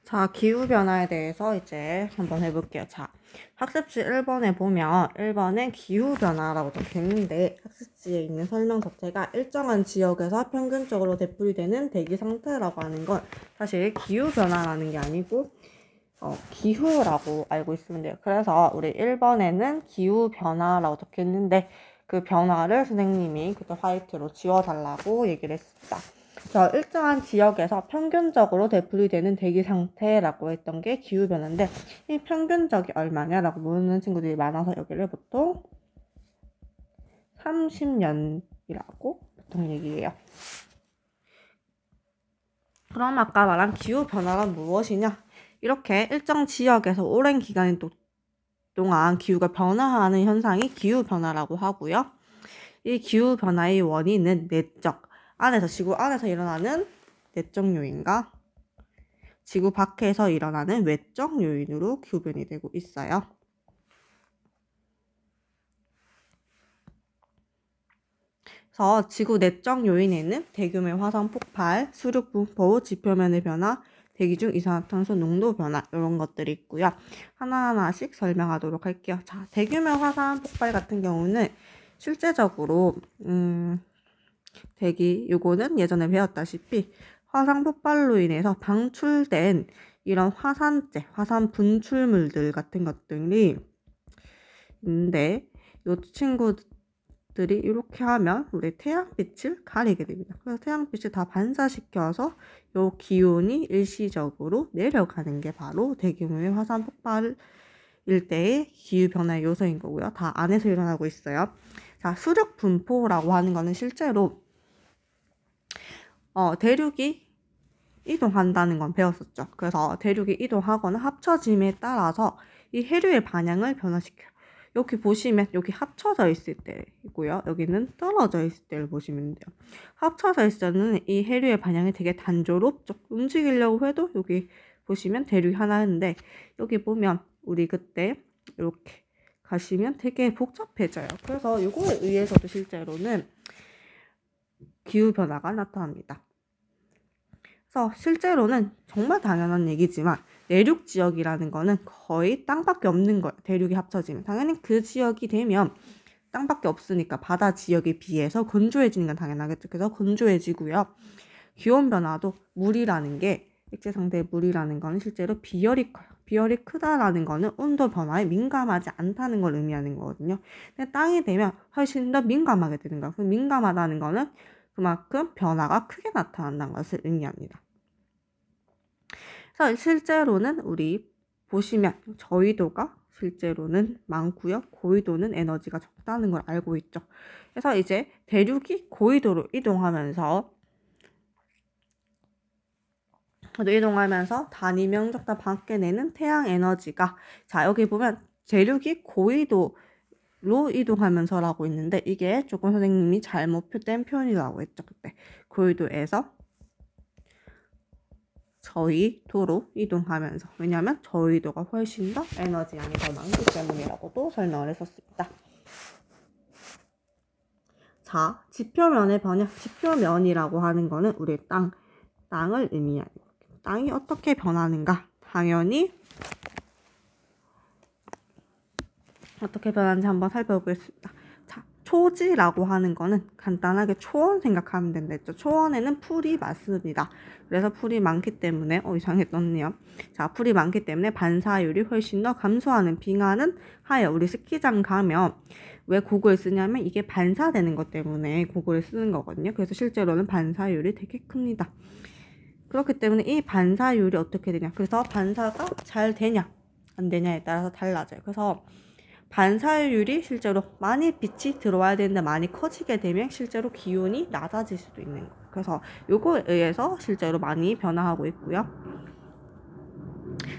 자, 기후변화에 대해서 이제 한번 해볼게요. 자, 학습지 1번에 보면 1번은 기후변화라고 적혀 있는데 학습지에 있는 설명 자체가 일정한 지역에서 평균적으로 되풀이되는 대기 상태라고 하는 건 사실 기후변화라는 게 아니고 기후라고 알고 있으면 돼요. 그래서 우리 1번에는 기후변화라고 적혀 있는데 그 변화를 선생님이 그때 화이트로 지워달라고 얘기를 했습니다. 일정한 지역에서 평균적으로 되풀이되는 대기 상태라고 했던 게 기후변화인데 이 평균적이 얼마냐라고 묻는 친구들이 많아서 여기를 보통 30년이라고 보통 얘기해요. 그럼 아까 말한 기후변화란 무엇이냐? 이렇게 일정 지역에서 오랜 기간 동안 기후가 변화하는 현상이 기후변화라고 하고요. 이 기후변화의 원인은 내적, 지구 안에서 일어나는 내적 요인과 지구 밖에서 일어나는 외적 요인으로 구분이 되고 있어요. 그래서 지구 내적 요인에는 대규모의 화산 폭발, 수륙 분포, 지표면의 변화, 대기 중 이산화탄소 농도 변화 이런 것들이 있고요. 하나하나씩 설명하도록 할게요. 자, 대규모 화산 폭발 같은 경우는 실제적으로 요거는 예전에 배웠다시피 화산 폭발로 인해서 방출된 이런 화산재, 화산 분출물들 같은 것들이 있는데 이 친구들이 이렇게 하면 우리 태양빛을 가리게 됩니다. 그래서 태양빛을 다 반사시켜서 이 기온이 일시적으로 내려가는 게 바로 대규모의 화산 폭발일 때의 기후변화의 요소인 거고요. 다 안에서 일어나고 있어요. 자, 수륙 분포라고 하는 거는 실제로 대륙이 이동한다는 건 배웠었죠. 그래서 대륙이 이동하거나 합쳐짐에 따라서 이 해류의 방향을 변화시켜요. 여기 보시면 여기 합쳐져 있을 때이고요. 여기는 떨어져 있을 때를 보시면 돼요. 합쳐져 있을 때는 이 해류의 방향이 되게 단조롭죠. 움직이려고 해도 여기 보시면 대륙이 하나인데 여기 보면 우리 그때 이렇게 가시면 되게 복잡해져요. 그래서 이거에 의해서도 실제로는 기후변화가 나타납니다. 그래서 실제로는 정말 당연한 얘기지만 내륙 지역이라는 거는 거의 땅밖에 없는 거예요. 대륙이 합쳐지면. 당연히 그 지역이 되면 땅밖에 없으니까 바다 지역에 비해서 건조해지는 건 당연하겠죠. 그래서 건조해지고요. 기온 변화도 물이라는 게 액체 상태의 물이라는 거는 실제로 비열이 커요. 비열이 크다라는 거는 온도 변화에 민감하지 않다는 걸 의미하는 거거든요. 근데 땅이 되면 훨씬 더 민감하게 되는 거예요. 민감하다는 거는 그만큼 변화가 크게 나타난다는 것을 의미합니다. 그래서 실제로는 우리 보시면 저위도가 실제로는 많고요. 고위도는 에너지가 적다는 걸 알고 있죠. 그래서 이제 대륙이 고위도로 이동하면서 단위 면적다 밖에 내는 태양 에너지가 자 여기 보면 대륙이 고위도로 이동하면서라고 있는데 이게 조금 선생님이 잘못 된 표현이라고 했죠. 그때 고위도에서 저위도로 이동하면서 왜냐하면 저위도가 훨씬 더 에너지 양이 더 많기 때문이라고도 설명을 했었습니다. 자, 지표면의 변화, 지표면이라고 하는 거는 우리 땅을 의미하는 거예요. 땅이 어떻게 변하는가? 당연히 어떻게 변하는지 한번 살펴보겠습니다. 자, 초지라고 하는 거는 간단하게 초원 생각하면 된다 했죠. 초원에는 풀이 많습니다. 그래서 풀이 많기 때문에 이상하게 떴네요. 자, 풀이 많기 때문에 반사율이 훨씬 더 감소하는 빙하는 하여 우리 스키장 가면 왜 고글을 쓰냐면 이게 반사되는 것 때문에 고글을 쓰는 거거든요. 그래서 실제로는 반사율이 되게 큽니다. 그렇기 때문에 이 반사율이 어떻게 되냐. 그래서 반사가 잘 되냐 안 되냐에 따라서 달라져요. 그래서 반사율이 실제로 많이 빛이 들어와야 되는데 많이 커지게 되면 실제로 기온이 낮아질 수도 있는 거예요. 그래서 요거에 의해서 실제로 많이 변화하고 있고요.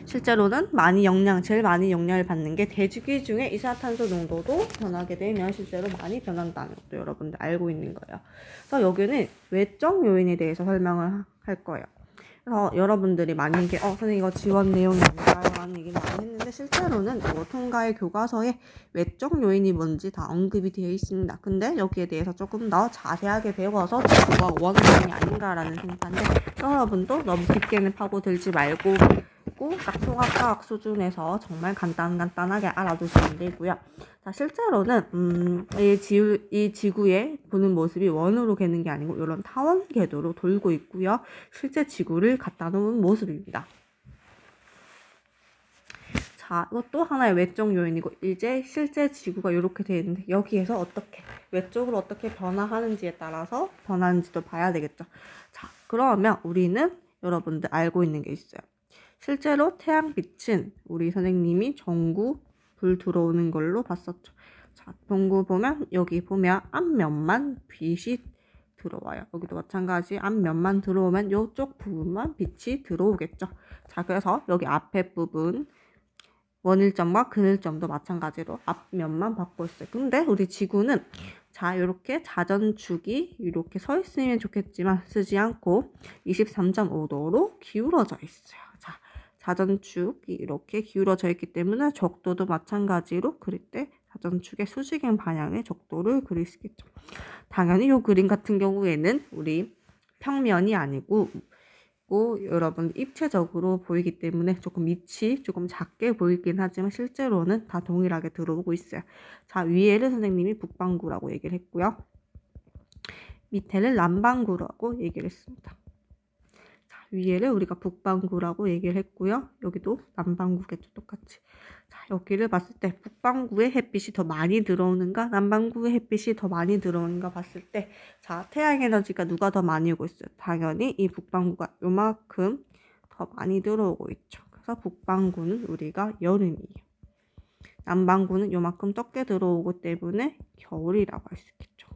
실제로는 제일 많이 영향을 받는 게 대기중 중에 이산화탄소 농도도 변하게 되면 실제로 많이 변한다는 것도 여러분들 알고 있는 거예요. 그래서 여기는 외적 요인에 대해서 설명을 할 거예요. 그래서 여러분들이 만약에 선생님 이거 지원 내용이 아닌가요? 라는 얘기를 많이 했는데 실제로는 통가의 교과서에 외적 요인이 뭔지 다 언급이 되어 있습니다. 근데 여기에 대해서 조금 더 자세하게 배워서 지구가 원하는 게 아닌가라는 생각인데 여러분도 너무 깊게는 파고들지 말고 그리고 딱 통합과학 수준에서 정말 간단하게 알아두시면 되고요. 자, 실제로는 이 지구의 보는 모습이 원으로 개는 게 아니고 이런 타원 궤도로 돌고 있고요. 실제 지구를 갖다 놓은 모습입니다. 자, 이것도 하나의 외적 요인이고, 이제 실제 지구가 이렇게 되어 있는데 여기에서 어떻게 외적으로 어떻게 변화하는지에 따라서 변하는지도 봐야 되겠죠. 자, 그러면 우리는 여러분들 알고 있는 게 있어요. 실제로 태양빛은 우리 선생님이 전구 불 들어오는 걸로 봤었죠. 자, 전구 보면 여기 보면 앞면만 빛이 들어와요. 여기도 마찬가지 앞면만 들어오면 이쪽 부분만 빛이 들어오겠죠. 자, 그래서 여기 앞에 부분 원일점과 근일점도 마찬가지로 앞면만 받고 있어요. 근데 우리 지구는 자, 이렇게 자전축이 이렇게 서 있으면 좋겠지만 쓰지 않고 23.5도로 기울어져 있어요. 자, 자전축이 이렇게 기울어져 있기 때문에 적도도 마찬가지로 그릴 때 자전축의 수직인 방향의 적도를 그릴 수 있겠죠. 당연히 이 그림 같은 경우에는 우리 평면이 아니고 여러분 입체적으로 보이기 때문에 조금 밑이 조금 작게 보이긴 하지만 실제로는 다 동일하게 들어오고 있어요. 자, 위에를 선생님이 북반구라고 얘기를 했고요. 밑에를 남반구라고 얘기를 했습니다. 자, 위에를 우리가 북반구라고 얘기를 했고요. 여기도 남반구겠죠, 똑같이. 자, 여기를 봤을 때 북반구에 햇빛이 더 많이 들어오는가 남반구에 햇빛이 더 많이 들어오는가 봤을 때 자, 태양 에너지가 누가 더 많이 오고 있어요? 당연히 이 북반구가 요만큼 더 많이 들어오고 있죠. 그래서 북반구는 우리가 여름이에요. 남반구는 요만큼 적게 들어오기 때문에 겨울이라고 할 수 있겠죠.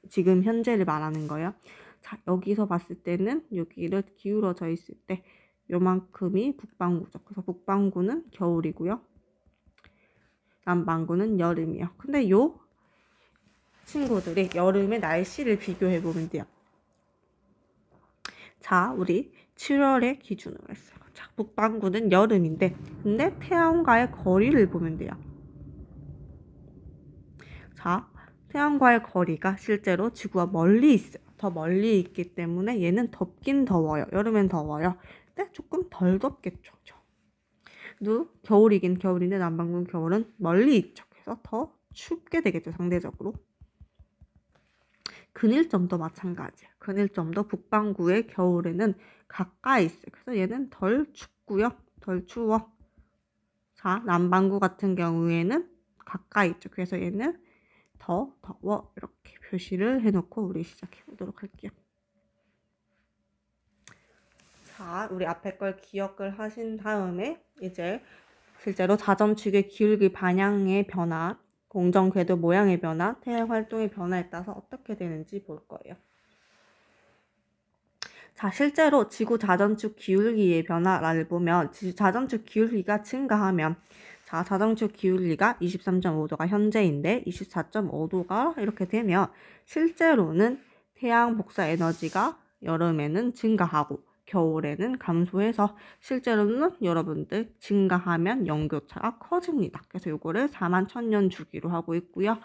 지금 현재를 말하는 거예요. 자, 여기서 봤을 때는 여기를 기울어져 있을 때 요만큼이 북반구죠. 그래서 북반구는 겨울이고요. 남반구는 여름이요. 근데 요 친구들이 여름의 날씨를 비교해 보면 돼요. 자, 우리 7월의 기준으로 했어요. 자, 북반구는 여름인데 근데 태양과의 거리를 보면 돼요. 자, 태양과의 거리가 실제로 지구와 멀리 있어요. 더 멀리 있기 때문에 얘는 덥긴 더워요. 여름엔 더워요. 근데 조금 덜 덥겠죠. 겨울이긴 겨울인데 남반구 겨울은 멀리 있죠. 그래서 더 춥게 되겠죠. 상대적으로. 근일점도 마찬가지예요. 근일점도 북반구의 겨울에는 가까이 있어요. 그래서 얘는 덜 춥고요. 덜 추워. 자, 남반구 같은 경우에는 가까이 있죠. 그래서 얘는 더 더워. 이렇게 표시를 해놓고 우리 시작해 보도록 할게요. 자, 우리 앞에 걸 기억을 하신 다음에 이제 실제로 자전축의 기울기 방향의 변화, 공정 궤도 모양의 변화, 태양 활동의 변화에 따라서 어떻게 되는지 볼 거예요. 자, 실제로 지구 자전축 기울기의 변화를 보면 자전축 기울기가 증가하면 자, 자전축 기울기가 23.5도가 현재인데 24.5도가 이렇게 되면 실제로는 태양 복사 에너지가 여름에는 증가하고 겨울에는 감소해서 실제로는 여러분들 증가하면 연교차가 커집니다. 그래서 이거를 41,000년 주기로 하고 있고요.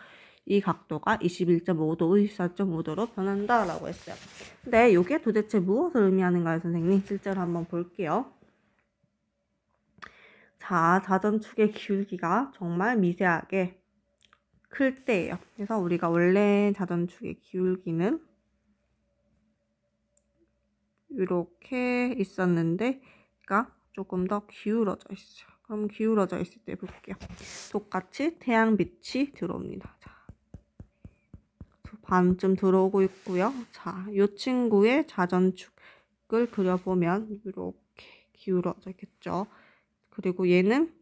이 각도가 21.5도, 24.5도로 변한다라고 했어요. 근데 이게 도대체 무엇을 의미하는가요, 선생님? 실제로 한번 볼게요. 자, 자전축의 기울기가 정말 미세하게 클 때예요. 그래서 우리가 원래 자전축의 기울기는 이렇게 있었는데 가 조금 더 기울어져 있어요. 그럼 기울어져 있을 때 볼게요. 똑같이 태양빛이 들어옵니다. 자, 반쯤 들어오고 있고요. 자, 이 친구의 자전축을 그려보면 이렇게 기울어져 있겠죠. 그리고 얘는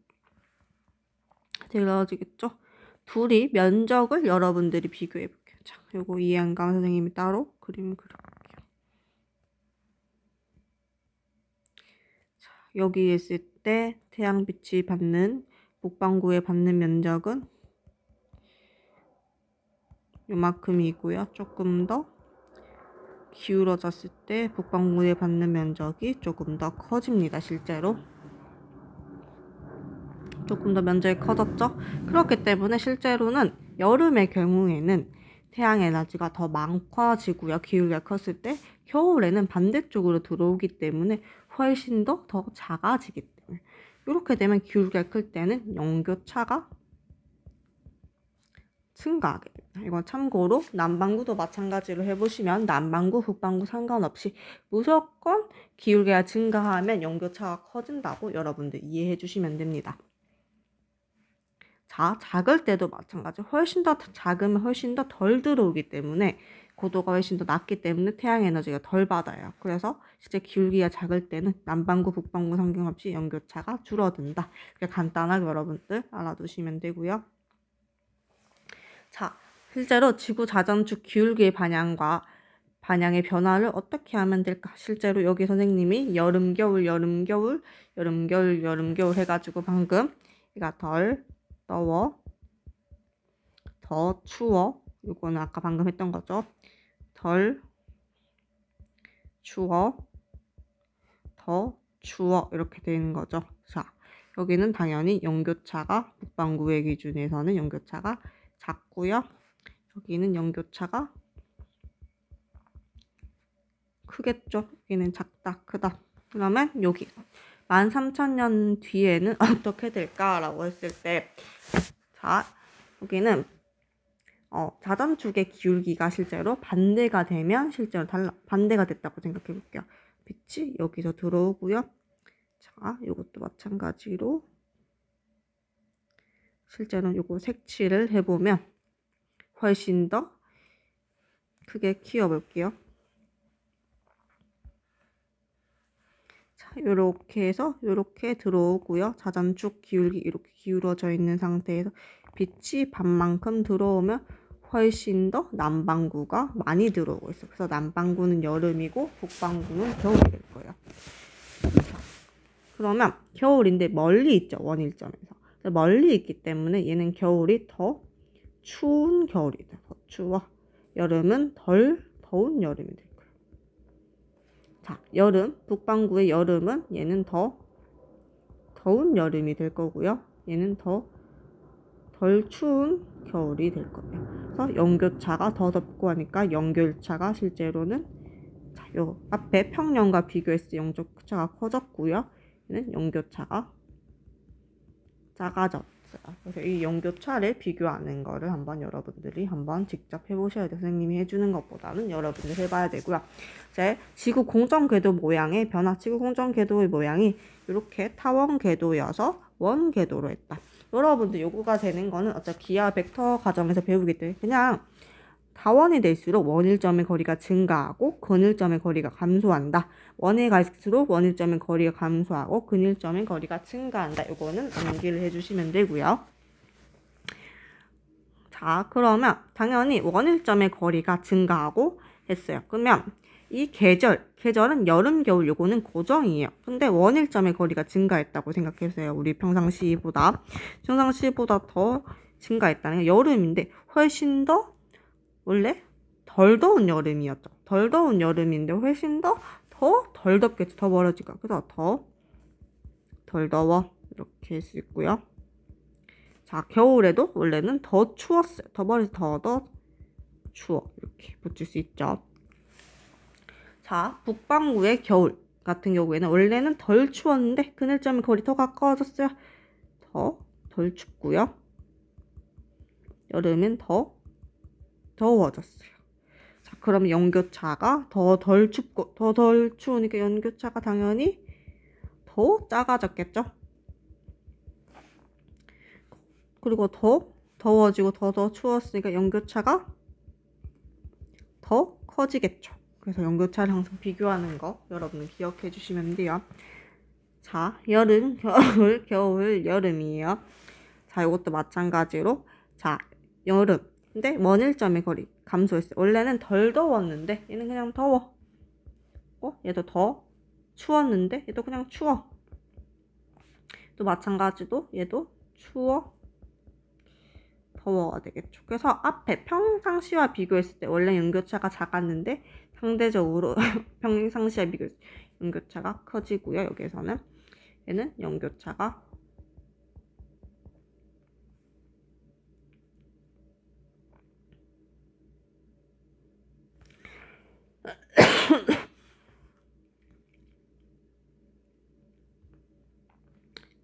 들어지겠죠. 둘이 면적을 여러분들이 비교해 볼게요. 자, 그리고 이해 안 가면 선생님이 따로 그림을 그려볼게요. 자, 여기 있을 때 태양빛이 받는 북반구에 받는 면적은 요만큼이고요. 조금 더 기울어졌을 때 북반구에 받는 면적이 조금 더 커집니다. 실제로. 조금 더 면적이 커졌죠? 그렇기 때문에 실제로는 여름의 경우에는 태양 에너지가 더 많아지고요. 기울기가 컸을 때 겨울에는 반대쪽으로 들어오기 때문에 훨씬 더 작아지기 때문에 때문에. 이렇게 되면 기울기가 클 때는 연교차가 증가하게 됩니다. 이건 참고로 남반구도 마찬가지로 해보시면 남반구, 북반구 상관없이 무조건 기울기가 증가하면 연교차가 커진다고 여러분들 이해해 주시면 됩니다. 자, 작을 때도 마찬가지. 훨씬 더 작으면 훨씬 더 덜 들어오기 때문에 고도가 훨씬 더 낮기 때문에 태양 에너지가 덜 받아요. 그래서 실제 기울기가 작을 때는 남반구, 북반구 상관없이 연교차가 줄어든다. 이렇게 간단하게 여러분들 알아두시면 되고요. 자, 실제로 지구 자전축 기울기의 반향의 변화를 어떻게 하면 될까? 실제로 여기 선생님이 여름, 겨울, 여름, 겨울, 여름, 겨울, 여름, 겨울 해가지고 방금 얘가 덜 더워, 더 추워. 이거는 아까 방금 했던 거죠. 덜 추워, 더 추워 이렇게 되는 거죠. 자, 여기는 당연히 연교차가 북반구의 기준에서는 연교차가 작고요. 여기는 연교차가 크겠죠. 여기는 작다, 크다. 그러면 여기 13,000년 뒤에는 어떻게 될까라고 했을 때, 자, 여기는 자전축의 기울기가 실제로 반대가 되면 실제로 반대가 됐다고 생각해 볼게요. 빛이 여기서 들어오고요. 자, 이것도 마찬가지로 실제로는 요거 색칠을 해보면 훨씬 더 크게 키워볼게요. 자, 요렇게 해서 요렇게 들어오고요. 자전축 기울기 이렇게 기울어져 있는 상태에서 빛이 반만큼 들어오면 훨씬 더 남반구가 많이 들어오고 있어요. 그래서 남반구는 여름이고 북반구는 겨울이 될 거예요. 자, 그러면 겨울인데 멀리 있죠. 원일점에서. 멀리 있기 때문에 얘는 겨울이 더 추운 겨울이다. 더 추워. 여름은 덜 더운 여름이 될 거예요. 자, 여름, 북반구의 여름은 얘는 더 더운 여름이 될 거고요. 얘는 덜 추운 겨울이 될 거예요. 그래서 연교차가 더 덥고 하니까 연결차가 실제로는, 자, 요 앞에 평년과 비교했을 때 연교차가 커졌고요. 얘는 연교차가 작아졌어요. 그래서 이 연교차를 비교하는 거를 한번 여러분들이 한번 직접 해보셔야 돼요. 선생님이 해주는 것보다는 여러분들이 해봐야 되고요. 이제 지구 공전 궤도 모양의 변화, 지구 공전 궤도의 모양이 이렇게 타원 궤도여서 원 궤도로 했다. 여러분들 요구가 되는 거는 어차피 기하 벡터 과정에서 배우기 때문에 그냥 다원이 될수록 원일점의 거리가 증가하고 근일점의 거리가 감소한다. 원에 갈수록 원일점의 거리가 감소하고 근일점의 거리가 증가한다. 요거는 암기를 해주시면 되고요. 자, 그러면 당연히 원일점의 거리가 증가하고 했어요. 그러면 이 계절은 여름, 겨울 요거는 고정이에요. 근데 원일점의 거리가 증가했다고 생각해보세요. 우리 평상시보다 더 증가했다는 게 여름인데 훨씬 더 원래 덜 더운 여름이었죠. 덜 더운 여름인데 훨씬 더 덜 덥겠죠. 더 멀어지고. 그래서 덜 더워 이렇게 할 수 있고요. 자, 겨울에도 원래는 더 추웠어요. 더 멀리 더 추워 이렇게 붙일 수 있죠. 자, 북반구의 겨울 같은 경우에는 원래는 덜 추웠는데 그늘점의 거리 더 가까워졌어요. 덜 춥고요. 여름은 더 더워졌어요. 자, 그럼 연교차가 더 덜 춥고 더 덜 추우니까 연교차가 당연히 더 작아졌겠죠. 그리고 더 더워지고 더 추웠으니까 연교차가 더 커지겠죠. 그래서 연교차를 항상 비교하는 거 여러분 기억해 주시면 돼요. 자, 여름, 겨울, 여름이에요. 자, 이것도 마찬가지로, 자, 여름. 근데 원일점의 거리 감소했어요. 원래는 덜 더웠는데 얘는 그냥 더워. 얘도 더 추웠는데 얘도 그냥 추워. 또 마찬가지로 얘도 추워, 더워가 되겠죠. 그래서 앞에 평상시와 비교했을 때 원래 연교차가 작았는데 상대적으로 평상시와 비교했을 때 연교차가 커지고요. 여기에서는 얘는 연교차가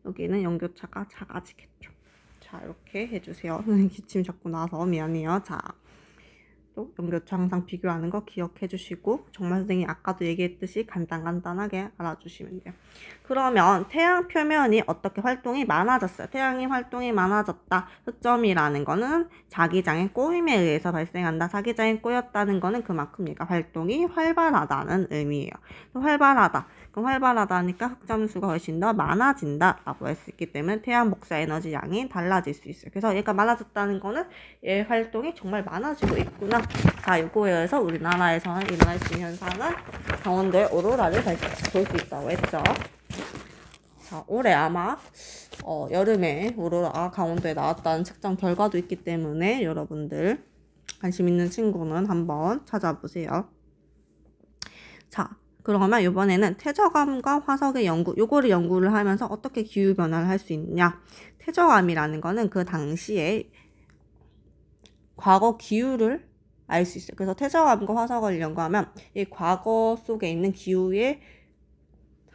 여기는 연교차가 작아지겠죠. 자, 이렇게 해주세요. 기침 자꾸 나서 미안해요. 자, 또 연교차 항상 비교하는 거 기억해 주시고 정말 선생님이 아까도 얘기했듯이 간단하게 알아주시면 돼요. 그러면 태양 표면이 어떻게 활동이 많아졌어요. 태양이 활동이 많아졌다. 흑점이라는 거는 자기장의 꼬임에 의해서 발생한다. 자기장이 꼬였다는 거는 그만큼 얘가 활동이 활발하다는 의미예요. 활발하다. 그럼 활발하다니까 흑점수가 훨씬 더 많아진다 라고 할 수 있기 때문에 태양 복사 에너지 양이 달라질 수 있어요. 그래서 얘가 많아졌다는 거는 얘 활동이 정말 많아지고 있구나. 자, 요거에 의해서 우리나라에서는 일어날 수 있는 현상은 강원도의 오로라를 볼 수 있다고 했죠. 자, 올해 아마 여름에 오로라가 강원도에 나왔다는 측정 결과도 있기 때문에 여러분들 관심 있는 친구는 한번 찾아보세요. 자, 그러면 이번에는 태저감과 화석의 연구, 요거를 연구를 하면서 어떻게 기후 변화를 할 수 있냐. 태저감이라는 거는 그 당시에 과거 기후를 알 수 있어요. 그래서 태저감과 화석을 연구하면 이 과거 속에 있는 기후의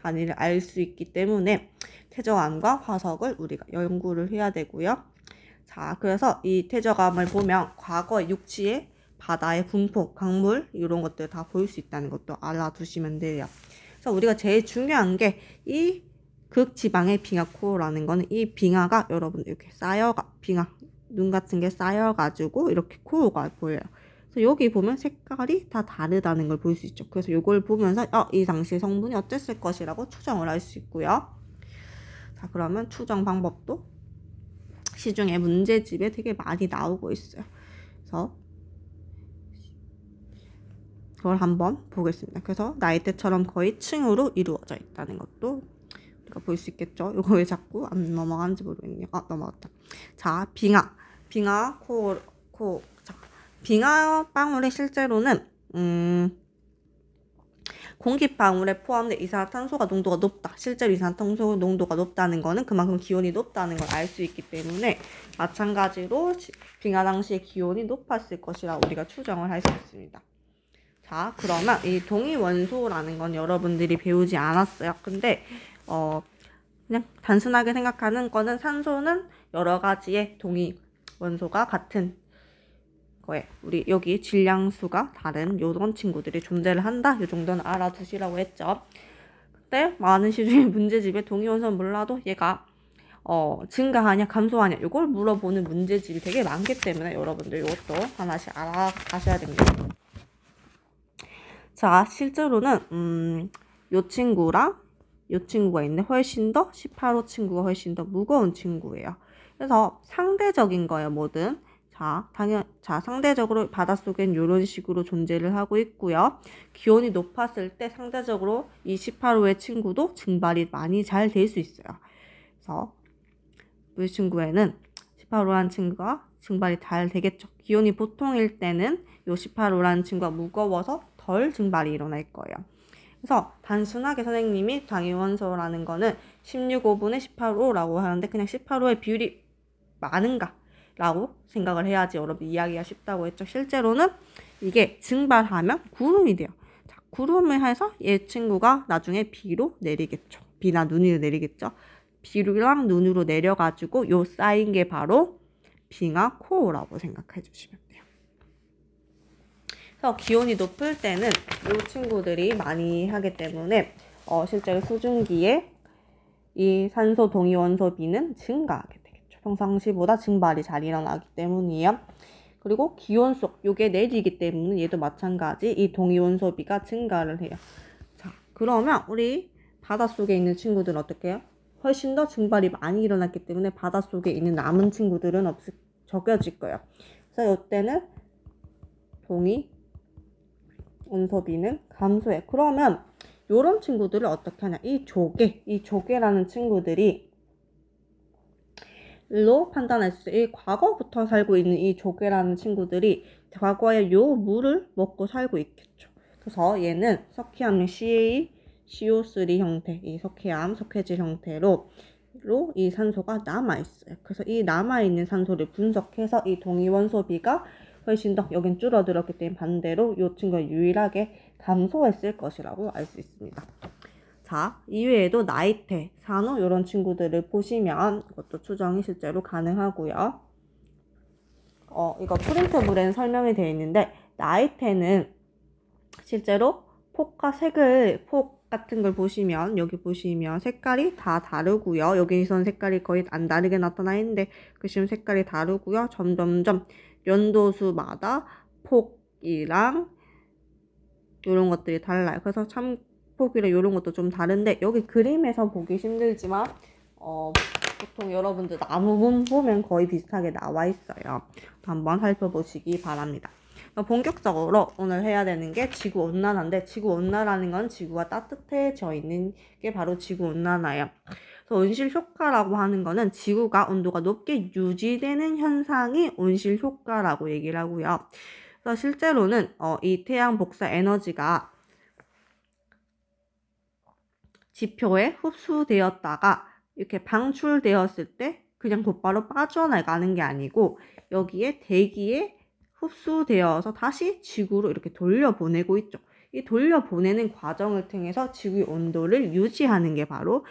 단위를 알 수 있기 때문에 태저감과 화석을 우리가 연구를 해야 되고요. 자, 그래서 이 태저감을 보면 과거의 육지의 바다의 분포, 강물 이런 것들 다 보일 수 있다는 것도 알아두시면 돼요. 그래서 우리가 제일 중요한 게 이 극지방의 빙하코어라는 거는 이 빙하가 여러분 이렇게 쌓여가 빙하 눈 같은 게 쌓여가지고 이렇게 코어가 보여요. 그래서 여기 보면 색깔이 다 다르다는 걸 볼 수 있죠. 그래서 이걸 보면서 이 당시 성분이 어땠을 것이라고 추정을 할 수 있고요. 자, 그러면 추정 방법도 시중에 문제집에 되게 많이 나오고 있어요. 그래서 그걸 한번 보겠습니다. 그래서 나이대처럼 거의 층으로 이루어져 있다는 것도 우리가 볼 수 있겠죠. 이거 왜 자꾸 안 넘어가는지 모르겠네요. 넘어갔다. 자, 빙하 코어. 자, 빙하 방울이 실제로는 공기방울에 포함된 이산화탄소가 농도가 높다. 실제로 이산화탄소 농도가 높다는 거는 그만큼 기온이 높다는 걸 알 수 있기 때문에 마찬가지로 빙하 당시의 기온이 높았을 것이라 우리가 추정을 할 수 있습니다. 자, 그러면 이 동위원소라는 건 여러분들이 배우지 않았어요. 근데 그냥 단순하게 생각하는 거는 산소는 여러 가지의 동위원소가 같은 거에 우리 여기 질량수가 다른 요런 친구들이 존재를 한다. 요 정도는 알아두시라고 했죠. 그때 많은 시중에 문제집에 동위원소는 몰라도 얘가 증가하냐 감소하냐 요걸 물어보는 문제집이 되게 많기 때문에 여러분들 이것도 하나씩 알아가셔야 됩니다. 자, 실제로는 요 친구랑 요 친구가 있는데 훨씬 더 18호 친구가 훨씬 더 무거운 친구예요. 그래서 상대적인 거예요, 뭐든. 자, 상대적으로 바닷속엔 이런 식으로 존재를 하고 있고요. 기온이 높았을 때 상대적으로 이 18호의 친구도 증발이 많이 잘 될 수 있어요. 그래서 이 친구에는 18호라는 친구가 증발이 잘 되겠죠. 기온이 보통일 때는 이 18호라는 친구가 무거워서 덜 증발이 일어날 거예요. 그래서 단순하게 선생님이 당위원소라는 거는 16호분의 18호라고 하는데 그냥 18호의 비율이 많은가? 라고 생각을 해야지 여러분 이야기가 쉽다고 했죠. 실제로는 이게 증발하면 구름이 돼요. 자, 구름을 해서 얘 친구가 나중에 비로 내리겠죠. 비나 눈으로 내리겠죠. 비랑 눈으로 내려가지고 요 쌓인 게 바로 빙하 코어라고 생각해 주시면 돼요. 그래서 기온이 높을 때는 이 친구들이 많이 하기 때문에 실제로 수증기에 이 산소 동위원소 비는 증가하게 되겠죠. 평상시보다 증발이 잘 일어나기 때문이에요. 그리고 기온 속 요게 내리기 때문에 얘도 마찬가지 이 동위원소 비가 증가를 해요. 자, 그러면 우리 바닷속에 있는 친구들은 어떻게 해요? 훨씬 더 증발이 많이 일어났기 때문에 바닷속에 있는 남은 친구들은 적어질 거예요. 그래서 이때는 동위원소비는 감소해. 그러면 요런 친구들을 어떻게 하냐? 이 조개라는 친구들이 로 판단할 수 있어요. 이 과거부터 살고 있는 이 조개라는 친구들이 과거에 요 물을 먹고 살고 있겠죠. 그래서 얘는 석회암 CaCO3 형태, 이 석회질 형태로 이 산소가 남아있어요. 그래서 이 남아있는 산소를 분석해서 이 동위원소비가 훨씬 더 여긴 줄어들었기 때문에 반대로 이 친구가 유일하게 감소했을 것이라고 알 수 있습니다. 자, 이외에도 나이테, 산호 이런 친구들을 보시면 이것도 추정이 실제로 가능하고요. 이거 프린터블에는 설명이 되어 있는데 나이테는 실제로 폭과 폭 같은 걸 보시면 여기 보시면 색깔이 다 다르고요. 여기선 색깔이 거의 안 다르게 나타나 있는데 보시면 색깔이 다르고요. 점점점 연도수마다 폭이랑 이런 것들이 달라요. 그래서 참폭이랑 이런 것도 좀 다른데 여기 그림에서 보기 힘들지만 보통 여러분들 나무분 보면 거의 비슷하게 나와 있어요. 한번 살펴보시기 바랍니다. 본격적으로 오늘 해야 되는 게 지구온난화인데 지구온난화라는 건 지구가 따뜻해져 있는 게 바로 지구온난화예요. 그래서 온실효과라고 하는 거는 지구가 온도가 높게 유지되는 현상이 온실효과라고 얘기를 하고요. 그래서 실제로는 이 태양 복사 에너지가 지표에 흡수되었다가 이렇게 방출되었을 때 그냥 곧바로 빠져나가는 게 아니고 여기에 대기에 흡수되어서 다시 지구로 이렇게 돌려보내고 있죠. 이 돌려보내는 과정을 통해서 지구의 온도를 유지하는 게 바로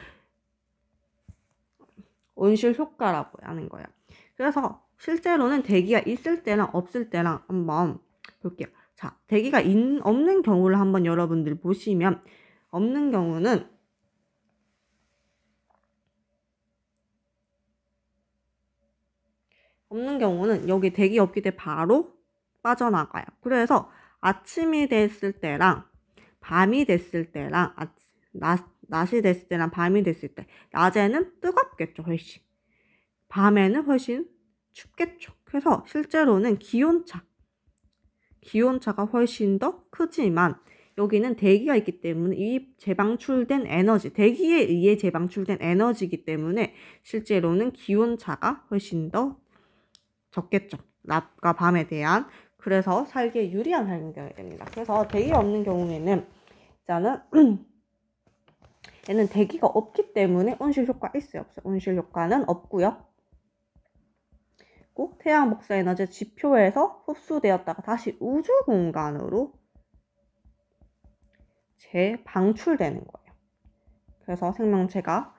온실 효과라고 하는 거예요. 그래서 실제로는 대기가 있을 때랑 없을 때랑 한번 볼게요. 자, 대기가 없는 경우를 한번 여러분들 보시면 없는 경우는 여기 대기 없기 때문에 바로 빠져나가요. 그래서 아침이 됐을 때랑 밤이 됐을 때랑 낮이 됐을 때랑 밤이 됐을 때 낮에는 뜨겁겠죠. 훨씬. 밤에는 훨씬 춥겠죠. 그래서 실제로는 기온차가 훨씬 더 크지만 여기는 대기가 있기 때문에 이 재방출된 에너지, 대기에 의해 재방출된 에너지이기 때문에 실제로는 기온차가 훨씬 더 적겠죠. 낮과 밤에 대한. 그래서 살기에 유리한 환경이 됩니다. 그래서 대기가 없는 경우에는 일단은 얘는 대기가 없기 때문에 온실 효과 있어요, 없어요? 온실 효과는 없고요. 태양 복사 에너지 지표에서 흡수되었다가 다시 우주 공간으로 재방출되는 거예요. 그래서 생명체가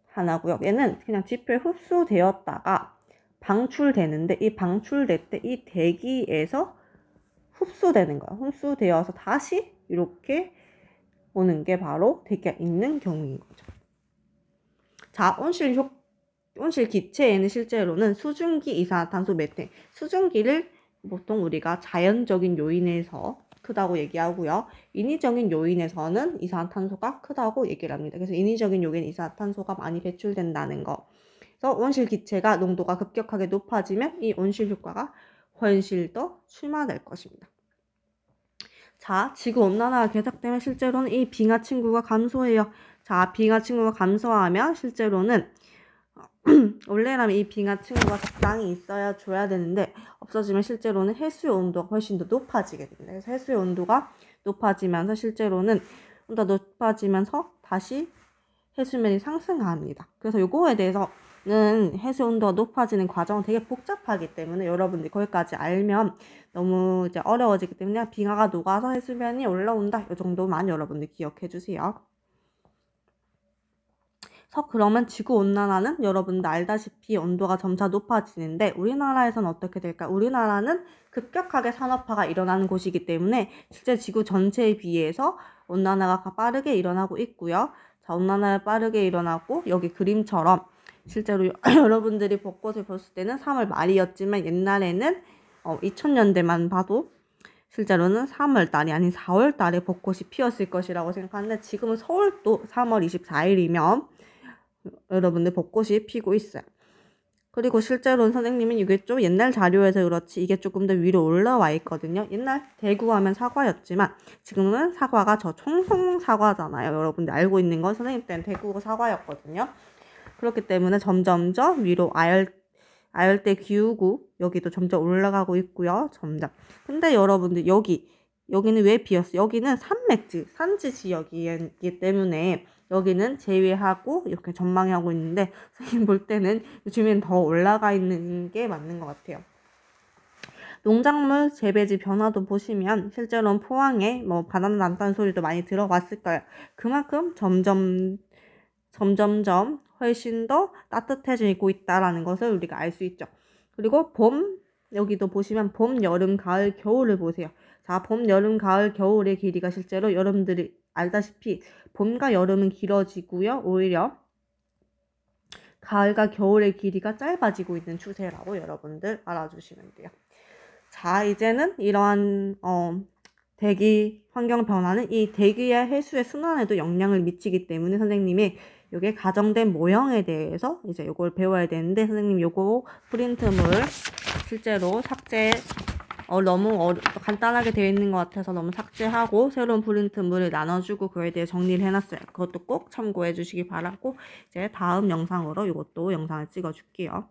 하나고요. 얘는 그냥 지표에 흡수되었다가 방출되는데 이 방출될 때 이 대기에서 흡수되는 거예요. 흡수되어서 다시 이렇게 오는 게 바로 대기가 있는 경우인 거죠. 자, 온실 기체에는 실제로는 수증기, 이산화탄소, 메탄, 수증기를 보통 우리가 자연적인 요인에서 크다고 얘기하고요. 인위적인 요인에서는 이산화탄소가 크다고 얘기를 합니다. 그래서 인위적인 요인 이산화탄소가 많이 배출된다는 거. 그래서 온실 기체가 농도가 급격하게 높아지면 이 온실 효과가 훨씬 더 심화될 것입니다. 자, 지구온난화가 계속되면 실제로는 이 빙하 층구가 감소해요. 자, 빙하 층구가 감소하면 실제로는 원래라면 이 빙하 층구가 적당히 있어야 줘야 되는데 없어지면 실제로는 해수의 온도가 훨씬 더 높아지게 됩니다. 그래서 해수의 온도가 높아지면서 실제로는 더 높아지면서 다시 해수면이 상승합니다. 그래서 요거에 대해서는 해수 온도가 높아지는 과정은 되게 복잡하기 때문에 여러분들이 거기까지 알면 너무 이제 어려워지기 때문에 빙하가 녹아서 해수면이 올라온다. 이 정도만 여러분들 기억해 주세요. 그러면 지구온난화는 여러분들 알다시피 온도가 점차 높아지는데 우리나라에서는 어떻게 될까? 우리나라는 급격하게 산업화가 일어나는 곳이기 때문에 실제 지구 전체에 비해서 온난화가 빠르게 일어나고 있고요. 자, 온난화가 빠르게 일어나고 여기 그림처럼 실제로 여러분들이 벚꽃을 봤을 때는 3월 말이었지만 옛날에는 2000년대만 봐도 실제로는 3월달이 아닌 4월달에 벚꽃이 피었을 것이라고 생각하는데 지금은 서울도 3월 24일이면 여러분들 벚꽃이 피고 있어요. 그리고 실제로는 선생님은 이게 좀 옛날 자료에서 그렇지 이게 조금 더 위로 올라와 있거든요. 옛날 대구 하면 사과였지만 지금은 사과가 저 청송 사과잖아요. 여러분들 알고 있는 건 선생님 때는 대구 사과였거든요. 그렇기 때문에 점점점 위로 아열대 기후구 여기도 점점 올라가고 있고요. 점점. 근데 여러분들 여기는 왜 비었어요? 여기는 산지 지역이기 때문에 여기는 제외하고 이렇게 전망하고 있는데 선생님 볼 때는 요즘엔 더 올라가 있는 게 맞는 것 같아요. 농작물 재배지 변화도 보시면 실제로는 포항에 뭐 바나나 남다는 소리도 많이 들어봤을 거예요. 그만큼 점점점 훨씬 더 따뜻해지고 있다라는 것을 우리가 알 수 있죠. 그리고 봄, 여기도 보시면 봄, 여름, 가을, 겨울을 보세요. 자, 봄, 여름, 가을, 겨울의 길이가 실제로 여러분들이 알다시피 봄과 여름은 길어지고요. 오히려 가을과 겨울의 길이가 짧아지고 있는 추세라고 여러분들 알아주시면 돼요. 자, 이제는 이러한 대기 환경 변화는 이 대기의 해수의 순환에도 영향을 미치기 때문에 선생님이 요게 가정된 모형에 대해서 이제 요걸 배워야 되는데, 선생님 요거 프린트물 실제로 너무 간단하게 되어 있는 것 같아서 너무 삭제하고 새로운 프린트물을 나눠주고 그에 대해 정리를 해놨어요. 그것도 꼭 참고해 주시기 바라고, 이제 다음 영상으로 이것도 영상을 찍어 줄게요.